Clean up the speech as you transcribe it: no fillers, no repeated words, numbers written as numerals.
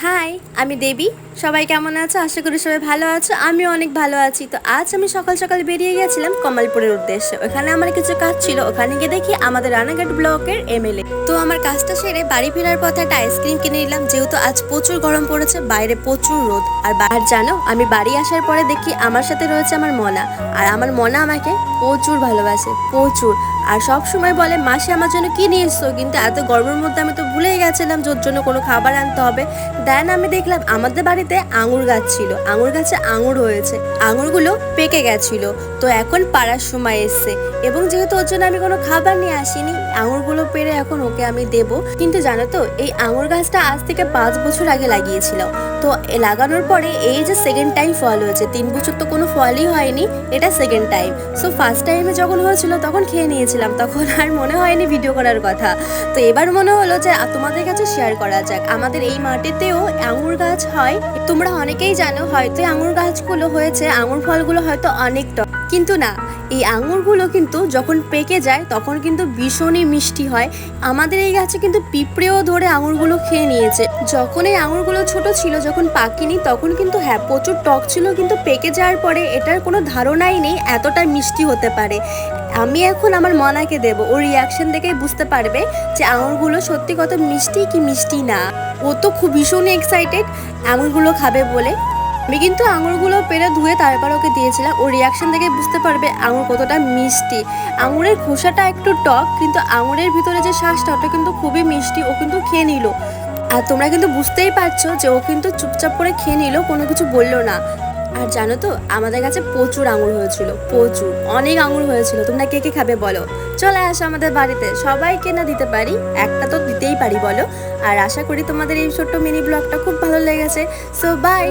High, আমি দেবী। সবাই কেমন আছো? আশা করি সবাই ভালো আছো। আমিও অনেক ভালো আছি। তো আজ আমি সকাল সকাল বেরিয়ে গেছিলাম কমলপুরের উদ্দেশ্যে। ওখানে আমার কিছু কাজ ছিল। ওখানে গিয়ে দেখি আমাদের রানাঘাট ব্লকের এমএলএ। তো আমার কাজটা সেরে বাড়ি ফেরার পথে একটা আইসক্রিম কিনে নিলাম, যেহেতু আজ প্রচুর গরম পড়েছে, বাইরে প্রচুর রোদ। আর জানো, আমি বাড়ি আসার পরে দেখি আমার সাথে রয়েছে আমার মনা। আর আমার মনা আমাকে প্রচুর ভালোবাসে, প্রচুর। আর সব সময় বলে মাসি আমার জন্য কি নিয়ে এসছো, কিন্তু এত গরমের মধ্যে আমি তো ভুলেই গেছিলাম যে ওর জন্য কোনো খাবার আনতে হবে। দেন আমি দেখলাম আমাদের বাড়িতে আঙুর গাছ ছিল, আঙুর গাছে আঙুর হয়েছে, আঙুরগুলো পেকে গেছিল। তো এখন পাড়ার সময় এসছে, এবং যেহেতু ওর জন্য আমি কোনো খাবার নিয়ে আসিনি, আঙুরগুলো পেরে এখন ওকে আমি দেব। কিন্তু জানো তো, এই আঙুর গাছটা আজ থেকে 5 বছর আগে লাগিয়েছিল। তো লাগানোর পরে এই যে সেকেন্ড টাইম ফল হয়েছে, 3 বছর তো কোনো ফলই হয়নি, এটা সেকেন্ড টাইম। সো ফার্স্ট টাইমে যখন হয়েছিল তখন খেয়ে নিয়েছিলাম, তখন আর মনে হয়নি ভিডিও করার কথা। তো এবার মনে হলো যে তোমাদের কাছে শেয়ার করা যাক। আমাদের এই মাটিতেও আঙুর গাছ হয়, তোমরা অনেকেই জানো হয়তো আঙুর গাছগুলো হয়েছে, আঙুর ফলগুলো হয়তো অনেক টক, কিন্তু না, এই আঙুরগুলো কিন্তু যখন পেকে যায় তখন কিন্তু ভীষণই মিষ্টি হয়। আমাদের এই গাছে কিন্তু পিঁপড়েও ধরে আঙুরগুলো খেয়ে নিয়েছে। যখন এই আঙুরগুলো ছোট ছিল, যখন পাকেনি, তখন কিন্তু হ্যাঁ প্রচুর টক ছিল, কিন্তু পেকে যাওয়ার পরে এটার কোনো ধারণাই নেই এতটা মিষ্টি হতে পারে। আমি এখন আমার মনাকে দেব, ওর রিয়াকশন দেখেই বুঝতে পারবে যে আঙুরগুলো সত্যি কত মিষ্টি কি মিষ্টি না। ও তো খুব ভীষণ এক্সাইটেড আঙুরগুলো খাবে বলে। আমি কিন্তু আঙুরগুলো পেরে ধুয়ে তারপর ওকে দিয়েছিলাম। ওর রিয়াকশন দেখে বুঝতে পারবে আঙুর কতটা মিষ্টি। আঙুরের খোসাটা একটু টক, কিন্তু আঙুরের ভিতরে যে শ্বাসটা ওটা কিন্তু খুবই মিষ্টি। ও কিন্তু খেয়ে নিল, আর তোমরা কিন্তু বুঝতেই পারছো যে ও কিন্তু চুপচাপ করে খেয়ে নিল, কোনো কিছু বললো না। আর জানো তো, আমাদের কাছে প্রচুর আঙুর হয়েছিল, প্রচুর অনেক আঙুর হয়েছিল। তোমরা কে কে খাবে বলো? চলে আসো আমাদের বাড়িতে, সবাইকে না দিতে পারি, একটা তো দিতেই পারি বলো। আর আশা করি তোমাদের এই ছোট্ট মিনি ব্লগটা খুব ভালো লেগেছে। So by.